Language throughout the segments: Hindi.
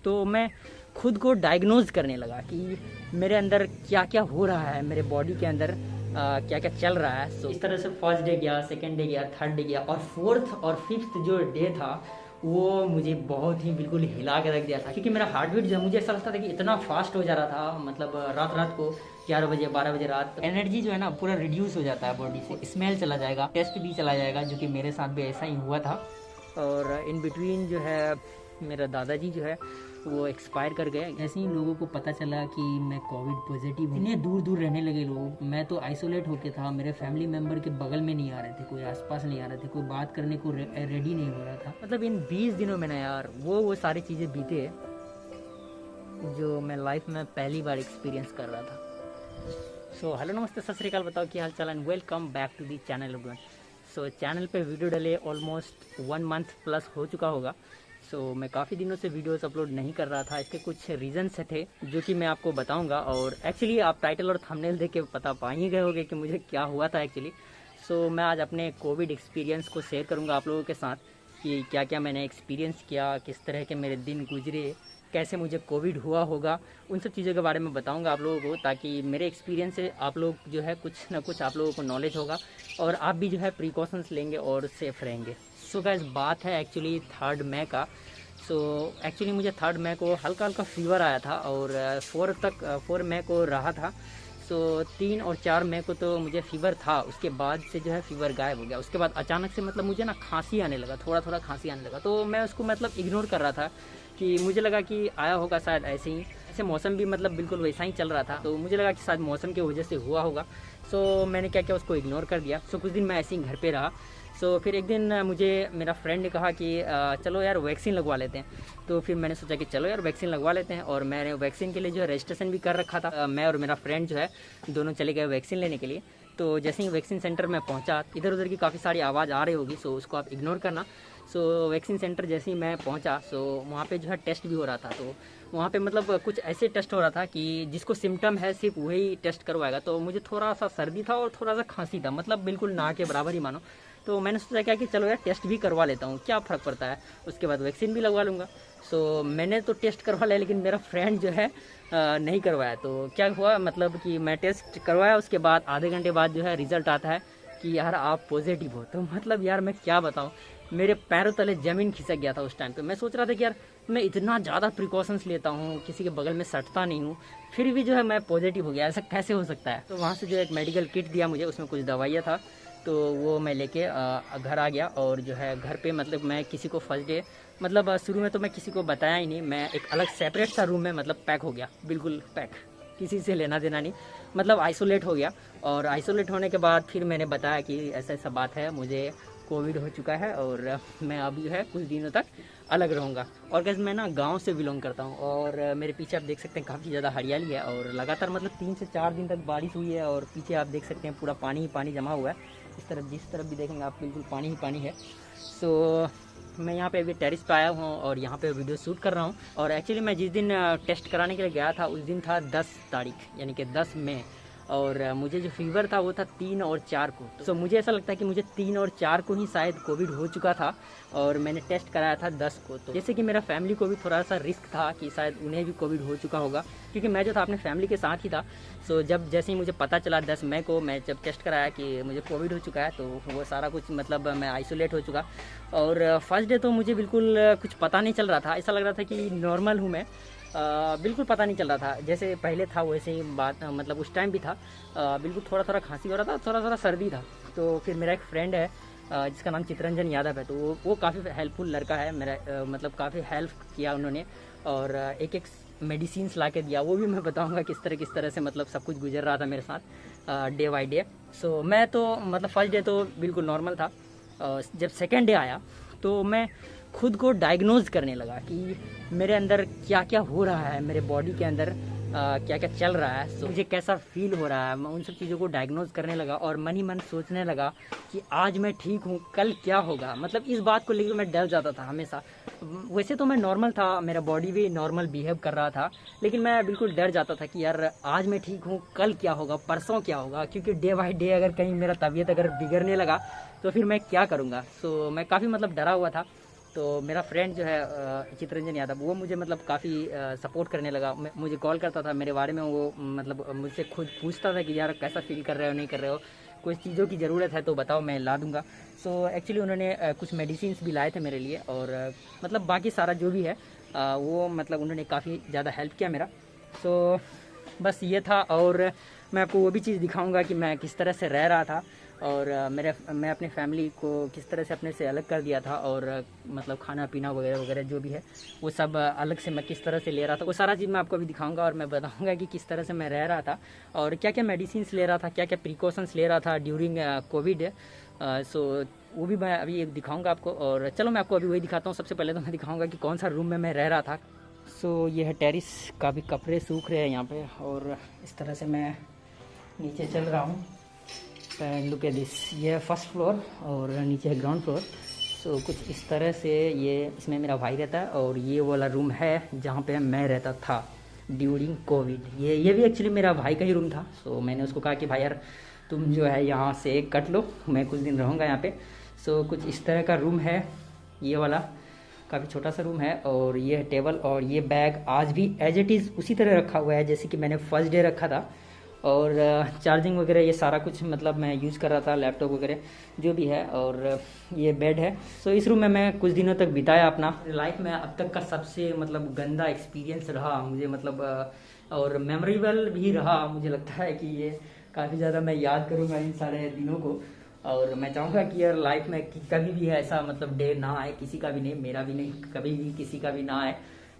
तो मैं खुद को डायग्नोज करने लगा कि मेरे अंदर क्या क्या हो रहा है, मेरे बॉडी के अंदर क्या क्या चल रहा है। इस तरह से फर्स्ट डे गया, सेकेंड डे गया, थर्ड डे गया, और फोर्थ और फिफ्थ जो डे था वो मुझे बहुत ही बिल्कुल हिला के रख दिया था, क्योंकि मेरा हार्ट बीट जो है मुझे ऐसा लगता था कि इतना फास्ट हो जा रहा था, मतलब रात रात को 11 बजे 12 बजे रात एनर्जी जो है ना पूरा रिड्यूस हो जाता है बॉडी से, स्मेल चला जाएगा, टेस्ट भी चला जाएगा, जो कि मेरे साथ भी ऐसा ही हुआ था। और इन बिटवीन जो है मेरा दादाजी जो है वो एक्सपायर कर गए। ऐसे ही लोगों को पता चला कि मैं कोविड पॉजिटिव हूँ। इतने दूर दूर रहने लगे लोग, मैं तो आइसोलेट होके था, मेरे फैमिली मेम्बर के बगल में नहीं आ रहे थे, कोई आसपास नहीं आ रहे थे, कोई बात करने को रेडी नहीं हो रहा था। मतलब इन 20 दिनों में ना यार वो सारी चीज़ें बीते जो मैं लाइफ में पहली बार एक्सपीरियंस कर रहा था। सो हेलो नमस्ते सत श्री अकाल, बताओ क्या हाल चाल, and welcome back to the channel everyone. So channel पे वीडियो डले ऑलमोस्ट 1 मंथ प्लस हो चुका होगा। सो मैं काफ़ी दिनों से वीडियोस अपलोड नहीं कर रहा था, इसके कुछ रीज़न्स थे जो कि मैं आपको बताऊंगा। और एक्चुअली आप टाइटल और थंबनेल देख के पता पा ही गए होंगे कि मुझे क्या हुआ था एक्चुअली। सो मैं आज अपने कोविड एक्सपीरियंस को शेयर करूंगा आप लोगों के साथ कि क्या क्या मैंने एक्सपीरियंस किया, किस तरह के मेरे दिन गुजरे, कैसे मुझे कोविड हुआ होगा, उन सब चीज़ों के बारे में बताऊंगा आप लोगों को, ताकि मेरे एक्सपीरियंस से आप लोग जो है कुछ ना कुछ आप लोगों को नॉलेज होगा और आप भी जो है प्रिकॉशंस लेंगे और सेफ़ रहेंगे। सो गाइस बात है एक्चुअली 3 मई का। सो एक्चुअली मुझे 3 मई को हल्का हल्का फीवर आया था और 4 मई को रहा था। सो 3 और 4 मई को तो मुझे फीवर था, उसके बाद से जो है फीवर गायब हो गया। उसके बाद अचानक से मतलब मुझे ना खांसी आने लगा, थोड़ा थोड़ा खांसी आने लगा, तो मैं उसको मतलब इग्नोर कर रहा था कि मुझे लगा कि आया होगा शायद ऐसे ही, ऐसे मौसम भी मतलब बिल्कुल वैसा ही चल रहा था, तो मुझे लगा कि शायद मौसम की वजह से हुआ होगा। सो मैंने क्या किया, उसको इग्नोर कर दिया। सो कुछ दिन मैं ऐसे ही घर पे रहा। सो फिर एक दिन मुझे मेरा फ्रेंड ने कहा कि चलो यार वैक्सीन लगवा लेते हैं। तो फिर मैंने सोचा कि चलो यार वैक्सीन लगवा लेते हैं, और मैंने वैक्सीन के लिए जो है रजिस्ट्रेशन भी कर रखा था। मैं और मेरा फ्रेंड जो है दोनों चले गए वैक्सीन लेने के लिए। तो जैसे ही वैक्सीन सेंटर में पहुंचा, इधर उधर की काफ़ी सारी आवाज़ आ रही होगी, सो उसको आप इग्नोर करना। सो वैक्सीन सेंटर जैसे ही मैं पहुंचा, सो वहाँ पे जो है टेस्ट भी हो रहा था। तो वहाँ पे मतलब कुछ ऐसे टेस्ट हो रहा था कि जिसको सिम्टम है सिर्फ वही टेस्ट करवाएगा। तो मुझे थोड़ा सा सर्दी था और थोड़ा सा खांसी था, मतलब बिल्कुल ना के बराबर ही मानो। तो मैंने सोचा क्या कि चलो यार टेस्ट भी करवा लेता हूँ, क्या फ़र्क पड़ता है, उसके बाद वैक्सीन भी लगवा लूँगा। सो मैंने तो टेस्ट करवा लिया, लेकिन मेरा फ्रेंड जो है नहीं करवाया। तो क्या हुआ मतलब कि मैं टेस्ट करवाया, उसके बाद आधे घंटे बाद जो है रिज़ल्ट आता है कि यार आप पॉजिटिव हो। तो मतलब यार मैं क्या बताऊँ, मेरे पैरों तले ज़मीन खिसक गया था उस टाइम पे। मैं सोच रहा था कि यार मैं इतना ज़्यादा प्रिकॉशंस लेता हूँ, किसी के बगल में सटता नहीं हूँ, फिर भी जो है मैं पॉजिटिव हो गया, ऐसा कैसे हो सकता है। तो वहाँ से जो एक मेडिकल किट दिया मुझे, उसमें कुछ दवाइयाँ था, तो वो मैं लेके घर आ गया। और जो है घर पे मतलब मैं किसी को फर्स्ट डे मतलब शुरू में तो मैं किसी को बताया ही नहीं, मैं एक अलग सेपरेट सा रूम में मतलब पैक हो गया, बिल्कुल पैक, किसी से लेना देना नहीं, मतलब आइसोलेट हो गया। और आइसोलेट होने के बाद फिर मैंने बताया कि ऐसा ऐसा बात है, मुझे कोविड हो चुका है और मैं अभी जो है कुछ दिनों तक अलग रहूँगा। और कैसे मैं ना गांव से बिलोंग करता हूँ, और मेरे पीछे आप देख सकते हैं काफ़ी ज़्यादा हरियाली है, और लगातार मतलब 3 से 4 दिन तक बारिश हुई है, और पीछे आप देख सकते हैं पूरा पानी ही पानी जमा हुआ है। इस तरफ जिस तरफ भी देखेंगे आप बिल्कुल पानी ही पानी है। सो मैं यहाँ पे अभी टेरिस पे आया हूँ और यहाँ पे वीडियो शूट कर रहा हूँ। और एक्चुअली मैं जिस दिन टेस्ट कराने के लिए गया था उस दिन था 10 तारीख, यानी कि 10 मई, और मुझे जो फीवर था वो था 3 और 4 को। तो मुझे ऐसा लगता है कि मुझे 3 और 4 को ही शायद कोविड हो चुका था, और मैंने टेस्ट कराया था 10 को। तो जैसे कि मेरा फैमिली को भी थोड़ा सा रिस्क था कि शायद उन्हें भी कोविड हो चुका होगा, क्योंकि मैं जो था अपने फैमिली के साथ ही था। सो जब जैसे ही मुझे पता चला 10 मई को, मैं जब टेस्ट कराया कि मुझे कोविड हो चुका है, तो वो सारा कुछ मतलब मैं आइसोलेट हो चुका। और फर्स्ट डे तो मुझे बिल्कुल कुछ पता नहीं चल रहा था, ऐसा लग रहा था कि नॉर्मल हूँ मैं, बिल्कुल पता नहीं चल रहा था, जैसे पहले था वैसे ही बात, मतलब उस टाइम भी था। बिल्कुल थोड़ा थोड़ा खांसी हो रहा था, थोड़ा थोड़ा सर्दी था। तो फिर मेरा एक फ्रेंड है जिसका नाम चित्रंजन यादव है, तो वो काफ़ी हेल्पफुल लड़का है मेरा, मतलब काफ़ी हेल्प किया उन्होंने, और एक एक मेडिसिन्स ला के दिया, वो भी मैं बताऊंगा किस तरह से मतलब सब कुछ गुजर रहा था मेरे साथ डे बाई डे। सो मैं तो मतलब फर्स्ट डे तो बिल्कुल नॉर्मल था। जब सेकेंड डे आया तो मैं खुद को डायग्नोज करने लगा कि मेरे अंदर क्या क्या हो रहा है, मेरे बॉडी के अंदर क्या क्या चल रहा है, तो मुझे कैसा फील हो रहा है। मैं उन सब चीज़ों को डायग्नोज करने लगा और मन ही मन सोचने लगा कि आज मैं ठीक हूँ, कल क्या होगा। मतलब इस बात को लेकर मैं डर जाता था हमेशा। वैसे तो मैं नॉर्मल था, मेरा बॉडी भी नॉर्मल बिहेव कर रहा था, लेकिन मैं बिल्कुल डर जाता था कि यार आज मैं ठीक हूँ, कल क्या होगा, परसों क्या होगा, क्योंकि डे बाई डे अगर कहीं मेरा तबीयत अगर बिगड़ने लगा तो फिर मैं क्या करूँगा। सो मैं काफ़ी मतलब डरा हुआ था। तो मेरा फ्रेंड जो है चित्रंजन यादव, वो मुझे मतलब काफ़ी सपोर्ट करने लगा। मुझे कॉल करता था मेरे बारे में, वो मतलब मुझसे खुद पूछता था कि यार कैसा फील कर रहे हो, नहीं कर रहे हो, कुछ चीज़ों की ज़रूरत है तो बताओ, मैं ला दूंगा। सो एक्चुअली उन्होंने कुछ मेडिसिन्स भी लाए थे मेरे लिए, और मतलब बाकी सारा जो भी है वो मतलब उन्होंने काफ़ी ज़्यादा हेल्प किया मेरा। सो बस ये था। और मैं आपको वो भी चीज़ दिखाऊंगा कि मैं किस तरह से रह रहा था, और मैं अपने फैमिली को किस तरह से अपने से अलग कर दिया था, और मतलब खाना पीना वगैरह वगैरह जो भी है वो सब अलग से मैं किस तरह से ले रहा था, वो सारा चीज़ मैं आपको अभी दिखाऊंगा। और मैं बताऊंगा कि किस तरह से मैं रह रहा था, और क्या क्या मेडिसिन्स ले रहा था, क्या क्या प्रिकॉशंस ले रहा था ड्यूरिंग कोविड। सो वो भी मैं अभी दिखाऊंगा आपको। और चलो मैं आपको अभी वही दिखाता हूँ। सबसे पहले तो मैं दिखाऊंगा कि कौन सा रूम में मैं रह रहा था। सो ये है टेरिस, काफ़ी कपड़े सूख रहे हैं यहाँ पे, और इस तरह से मैं नीचे चल रहा हूँ। लुक एट दिस, ये है फर्स्ट फ्लोर और नीचे है ग्राउंड फ्लोर। सो कुछ इस तरह से ये, इसमें मेरा भाई रहता है, और ये वाला रूम है जहाँ पे मैं रहता था ड्यूरिंग कोविड। ये भी एक्चुअली मेरा भाई का ही रूम था। सो मैंने उसको कहा कि भाई यार तुम जो है यहाँ से कट लो, मैं कुछ दिन रहूँगा यहाँ पे। सो कुछ इस तरह का रूम है ये वाला, काफ़ी छोटा सा रूम है। और ये है टेबल, और ये बैग आज भी एज इट इज़ उसी तरह रखा हुआ है जैसे कि मैंने फर्स्ट डे रखा था। और चार्जिंग वगैरह ये सारा कुछ मतलब मैं यूज़ कर रहा था, लैपटॉप वगैरह जो भी है। और ये बेड है। सो इस रूम में मैं कुछ दिनों तक बिताया अपना। लाइफ में अब तक का सबसे मतलब गंदा एक्सपीरियंस रहा मुझे, मतलब और मेमोरेबल भी रहा। मुझे लगता है कि ये काफ़ी ज़्यादा मैं याद करूँगा इन सारे दिनों को। और मैं चाहूँगा कि यार लाइफ में कभी भी ऐसा मतलब डे ना आए, किसी का भी नहीं, मेरा भी नहीं, कभी भी किसी का भी ना आए।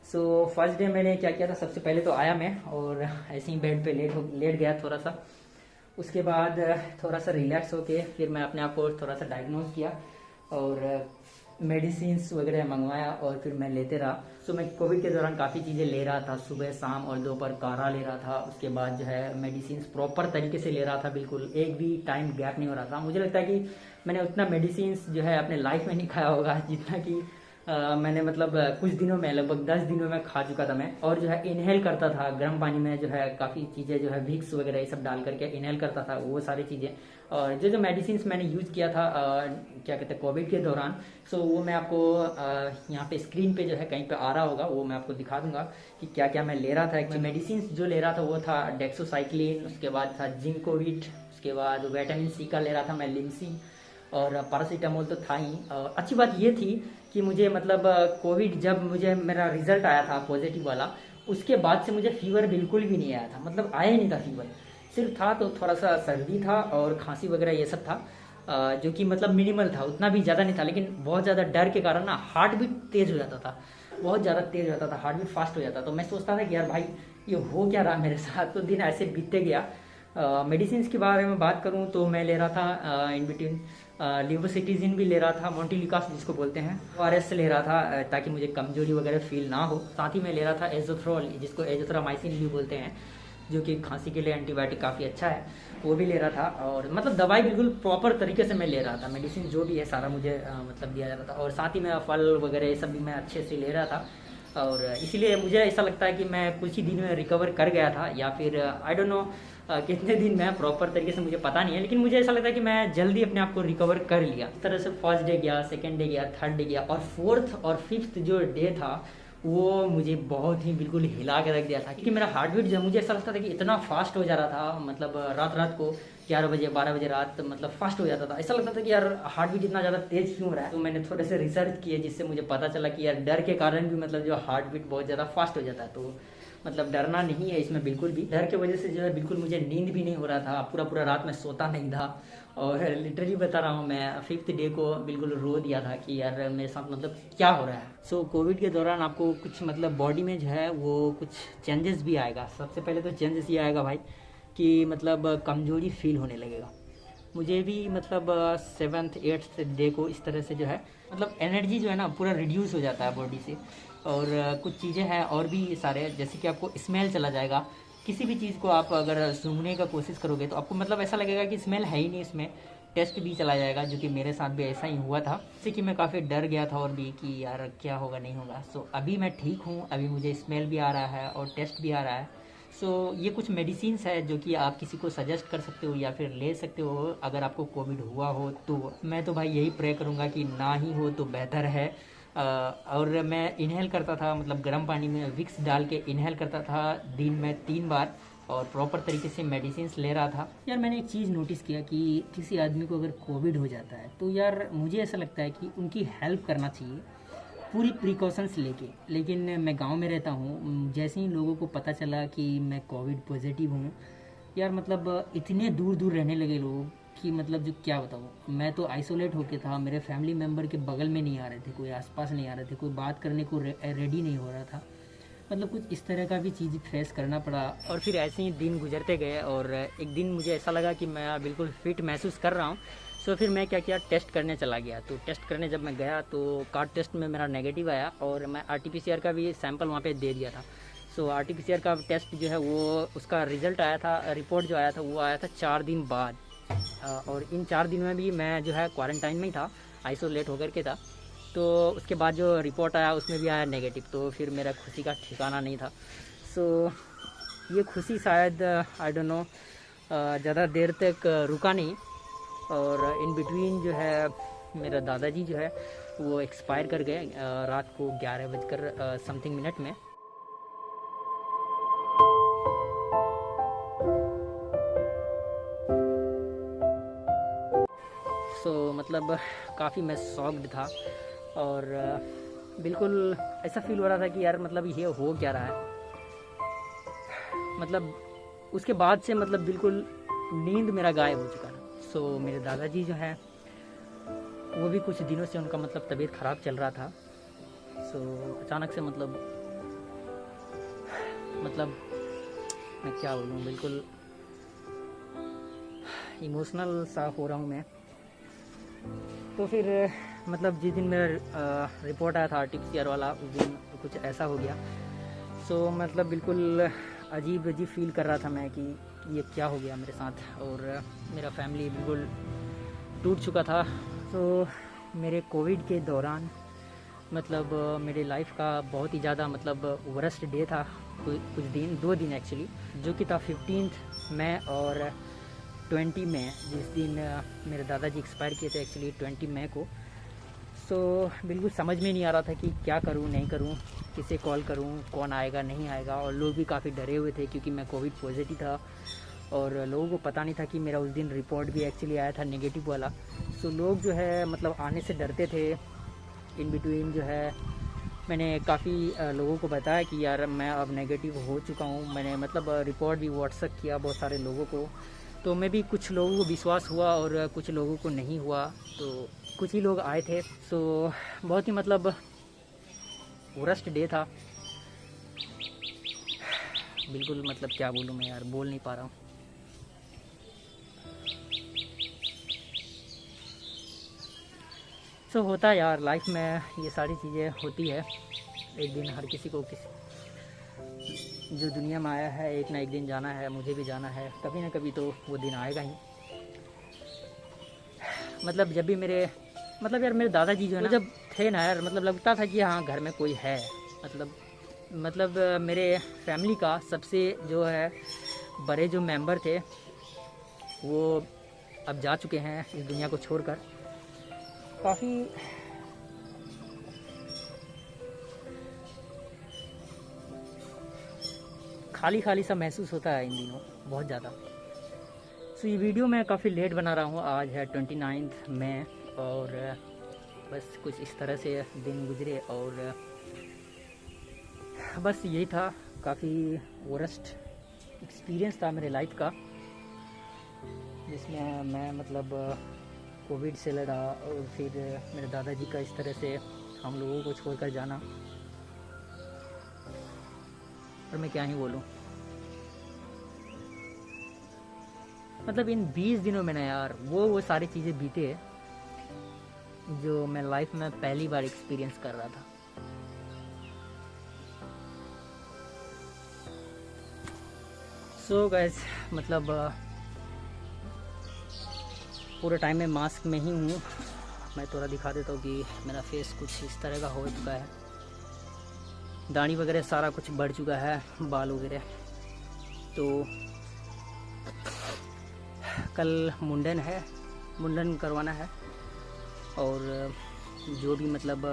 सो फर्स्ट डे मैंने क्या किया था, सबसे पहले तो आया मैं और ऐसे ही बेड पे लेट गया थोड़ा सा। उसके बाद थोड़ा सा रिलैक्स होके फिर मैं अपने आप को थोड़ा सा डायग्नोज किया, और मेडिसिन्स वगैरह मंगवाया, और फिर मैं लेते रहा। सो मैं कोविड के दौरान काफ़ी चीज़ें ले रहा था, सुबह शाम और दोपहर काढ़ा ले रहा था। उसके बाद जो है मेडिसिन्स प्रॉपर तरीके से ले रहा था, बिल्कुल एक भी टाइम गैप नहीं हो रहा था। मुझे लगता है कि मैंने उतना मेडिसिन्स जो है अपने लाइफ में नहीं खाया होगा जितना कि मैंने मतलब कुछ दिनों में, लगभग 10 दिनों में खा चुका था मैं। और जो है इनहेल करता था गर्म पानी में, जो है काफ़ी चीज़ें जो है विक्स वगैरह ये सब डाल करके इनहेल करता था, वो सारी चीज़ें। और जो जो मेडिसिन मैंने यूज़ किया था क्या कहते हैं कोविड के दौरान, सो वो मैं आपको यहाँ पे स्क्रीन पे जो है कहीं पे आ रहा होगा, वो मैं आपको दिखा दूंगा कि क्या क्या मैं ले रहा था। मेडिसिन जो ले रहा था वो था डेक्सोसाइक्लिन, उसके बाद था जिंकोविट, उसके बाद विटामिन सी का ले रहा था मैं लिमसी, और पैरासीटामोल तो था ही। अच्छी बात ये थी कि मुझे मतलब कोविड जब मुझे मेरा रिजल्ट आया था पॉजिटिव वाला, उसके बाद से मुझे फीवर बिल्कुल भी नहीं आया था, मतलब आया ही नहीं था फीवर। सिर्फ था तो थोड़ा सा सर्दी था और खांसी वगैरह ये सब था, जो कि मतलब मिनिमल था, उतना भी ज़्यादा नहीं था। लेकिन बहुत ज़्यादा डर के कारण ना हार्ट बीट तेज़ हो जाता था, बहुत ज़्यादा तेज़ हो जाता था, हार्ट बीट फास्ट हो जाता। तो मैं सोचता था कि यार भाई ये हो क्या रहा मेरे साथ, तो दिन ऐसे बीतते गया। मेडिसिन के बारे में बात करूं तो मैं ले रहा था इन बिटवीन लिवोसिटिजिन भी ले रहा था, मोंटिलिकास जिसको बोलते हैं, ORS ले रहा था ताकि मुझे कमजोरी वगैरह फील ना हो। साथ ही मैं ले रहा था एजोथ्रोल, जिसको एजोथ्रामाइसिन भी बोलते हैं, जो कि खांसी के लिए एंटीबायोटिक काफ़ी अच्छा है, वो भी ले रहा था। और मतलब दवाई बिल्कुल प्रॉपर तरीके से मैं ले रहा था, मेडिसिन जो भी है सारा मुझे मतलब दिया जा रहा था। और साथ ही मैं फल वगैरह ये सब भी मैं अच्छे से ले रहा था। और इसीलिए मुझे ऐसा लगता है कि मैं कुछ ही दिन में रिकवर कर गया था, या फिर आई डोंट नो कितने दिन में प्रॉपर तरीके से मुझे पता नहीं है, लेकिन मुझे ऐसा लगता है कि मैं जल्दी अपने आप को रिकवर कर लिया। इस तरह से फर्स्ट डे गया, सेकेंड डे गया, थर्ड डे गया, और फोर्थ और फिफ्थ जो डे था वो मुझे बहुत ही बिल्कुल हिला के रख दिया था। क्योंकि मेरा हार्ट बीट जो मुझे ऐसा लगता था कि इतना फास्ट हो जा रहा था, मतलब रात को 11 बजे 12 बजे रात मतलब फास्ट हो जाता था। ऐसा लगता था कि यार हार्ट बीट इतना ज़्यादा तेज क्यों हो रहा है। तो मैंने थोड़े से रिसर्च किए, जिससे मुझे पता चला कि यार डर के कारण भी मतलब जो हार्ट बीट बहुत ज़्यादा फास्ट हो जाता है। तो मतलब डरना नहीं है इसमें बिल्कुल भी। डर की वजह से जो है बिल्कुल मुझे नींद भी नहीं हो रहा था, पूरा रात में सोता नहीं था। और लिटरली बता रहा हूँ, मैं फिफ्थ डे को बिल्कुल रो दिया था कि यार मेरे साथ मतलब क्या हो रहा है। सो कोविड के दौरान आपको कुछ मतलब बॉडी में जो है वो कुछ चेंजेस भी आएगा। सबसे पहले तो चेंजेस ये आएगा भाई कि मतलब कमजोरी फील होने लगेगा। मुझे भी मतलब 7th 8th डे को इस तरह से जो है मतलब एनर्जी जो है ना पूरा रिड्यूस हो जाता है बॉडी से। और कुछ चीज़ें हैं और भी सारे, जैसे कि आपको स्मेल चला जाएगा। किसी भी चीज़ को आप अगर सूंघने का कोशिश करोगे तो आपको मतलब ऐसा लगेगा कि स्मेल है ही नहीं इसमें, टेस्ट भी चला जाएगा, जो कि मेरे साथ भी ऐसा ही हुआ था। जैसे कि मैं काफ़ी डर गया था और भी कि यार क्या होगा नहीं होगा। सो अभी मैं ठीक हूँ, अभी मुझे स्मेल भी आ रहा है और टेस्ट भी आ रहा है। सो ये कुछ मेडिसिन्स है जो कि आप किसी को सजेस्ट कर सकते हो या फिर ले सकते हो अगर आपको कोविड हुआ हो तो। मैं तो भाई यही प्रे करूँगा कि ना ही हो तो बेहतर है। और मैं इनहेल करता था, मतलब गर्म पानी में विक्स डाल के इनहेल करता था दिन में 3 बार, और प्रॉपर तरीके से मेडिसिन ले रहा था। यार मैंने एक चीज़ नोटिस किया कि किसी आदमी को अगर कोविड हो जाता है तो यार मुझे ऐसा लगता है कि उनकी हेल्प करना चाहिए पूरी प्रिकॉशंस लेके। लेकिन मैं गांव में रहता हूँ, जैसे ही लोगों को पता चला कि मैं कोविड पॉजिटिव हूँ, यार मतलब इतने दूर दूर रहने लगे लोग कि मतलब जो क्या बताऊँ। मैं तो आइसोलेट होके था, मेरे फैमिली मेम्बर के बगल में नहीं आ रहे थे, कोई आसपास नहीं आ रहे थे, कोई बात करने को रेडी नहीं हो रहा था। मतलब कुछ इस तरह का भी चीज़ फेस करना पड़ा। और फिर ऐसे ही दिन गुजरते गए, और एक दिन मुझे ऐसा लगा कि मैं बिल्कुल फिट महसूस कर रहा हूँ। सो फिर मैं क्या किया, टेस्ट करने चला गया। तो टेस्ट करने जब मैं गया तो कार्ड टेस्ट में मेरा नेगेटिव आया, और मैं RT-PCR का भी सैंपल वहाँ पे दे दिया था। सो RT-PCR का टेस्ट जो है वो उसका रिज़ल्ट आया था, रिपोर्ट जो आया था वो आया था 4 दिन बाद। और इन 4 दिन में भी मैं जो है क्वारंटाइन में ही था, आइसोलेट होकर के था। तो उसके बाद जो रिपोर्ट आया उसमें भी आया नेगेटिव। तो फिर मेरा खुशी का ठिकाना नहीं था। सो ये खुशी शायद आई डोंट नो ज़्यादा देर तक रुका नहीं। और इन बिटवीन जो है मेरा दादाजी जो है वो एक्सपायर कर गए रात को 11 बजकर समथिंग मिनट में। सो मतलब काफ़ी मैं शॉक्ड था, और बिल्कुल ऐसा फील हो रहा था कि यार मतलब ये हो क्या रहा है। मतलब उसके बाद से मतलब बिल्कुल नींद मेरा गायब हो चुका था। सो मेरे दादाजी जो हैं वो भी कुछ दिनों से उनका मतलब तबीयत ख़राब चल रहा था। सो अचानक से मतलब मैं क्या बोलूँ, बिल्कुल इमोशनल सा हो रहा हूँ मैं। तो फिर मतलब जिस दिन मेरा रिपोर्ट आया था RT-PCR वाला, उस दिन कुछ ऐसा हो गया। सो मतलब बिल्कुल अजीब फील कर रहा था मैं कि ये क्या हो गया मेरे साथ, और मेरा फैमिली बिल्कुल टूट चुका था। तो मेरे कोविड के दौरान मतलब मेरे लाइफ का बहुत ही ज़्यादा मतलब वर्स्ट डे था। कुछ दिन 2 दिन एक्चुअली, जो कि था 15 मई और 20 मई, जिस दिन मेरे दादाजी एक्सपायर किए थे एक्चुअली 20 मई को। सो बिल्कुल समझ में नहीं आ रहा था कि क्या करूं नहीं करूं, किसे कॉल करूं, कौन आएगा नहीं आएगा। और लोग भी काफ़ी डरे हुए थे क्योंकि मैं कोविड पॉजिटिव था, और लोगों को पता नहीं था कि मेरा उस दिन रिपोर्ट भी एक्चुअली आया था नेगेटिव वाला। सो लोग जो है मतलब आने से डरते थे। इन बिटवीन जो है मैंने काफ़ी लोगों को बताया कि यार मैं अब नेगेटिव हो चुका हूँ। मैंने मतलब रिपोर्ट भी व्हाट्सएप किया बहुत सारे लोगों को। तो मैं भी कुछ लोगों को विश्वास हुआ और कुछ लोगों को नहीं हुआ। तो कुछ ही लोग आए थे। सो बहुत ही मतलब वर्स्ट डे था बिल्कुल। मतलब क्या बोलूँ मैं यार, बोल नहीं पा रहा हूँ। सो होता है यार, लाइफ में ये सारी चीज़ें होती है। एक दिन हर किसी को जो दुनिया में आया है एक ना एक दिन जाना है, मुझे भी जाना है, कभी ना कभी तो वो दिन आएगा ही। मतलब जब भी मतलब यार मेरे दादाजी जो है ना, जब थे ना यार, मतलब लगता था कि हाँ घर में कोई है। मतलब मेरे फैमिली का सबसे जो है बड़े जो मेंबर थे वो अब जा चुके हैं इस दुनिया को छोड़कर। काफ़ी खाली खाली सा महसूस होता है इन दिनों बहुत ज़्यादा। सो ये वीडियो मैं काफ़ी लेट बना रहा हूँ। आज है 29 मई, और बस कुछ इस तरह से दिन गुजरे, और बस यही था। काफ़ी वर्स्ट एक्सपीरियंस था मेरे लाइफ का, जिसमें मैं मतलब कोविड से लड़ा, और फिर मेरे दादाजी का इस तरह से हम लोगों को छोड़कर जाना। और मैं क्या ही बोलूँ, मतलब इन 20 दिनों में ना यार वो सारी चीज़ें बीते जो मैं लाइफ में पहली बार एक्सपीरियंस कर रहा था। सो गाइस मतलब पूरे टाइम में मास्क में ही हूँ। मैं थोड़ा दिखा देता हूँ कि मेरा फेस कुछ इस तरह का हो चुका है। दाढ़ी वगैरह सारा कुछ बढ़ चुका है, बाल वगैरह। तो कल मुंडन करवाना है, और जो भी मतलब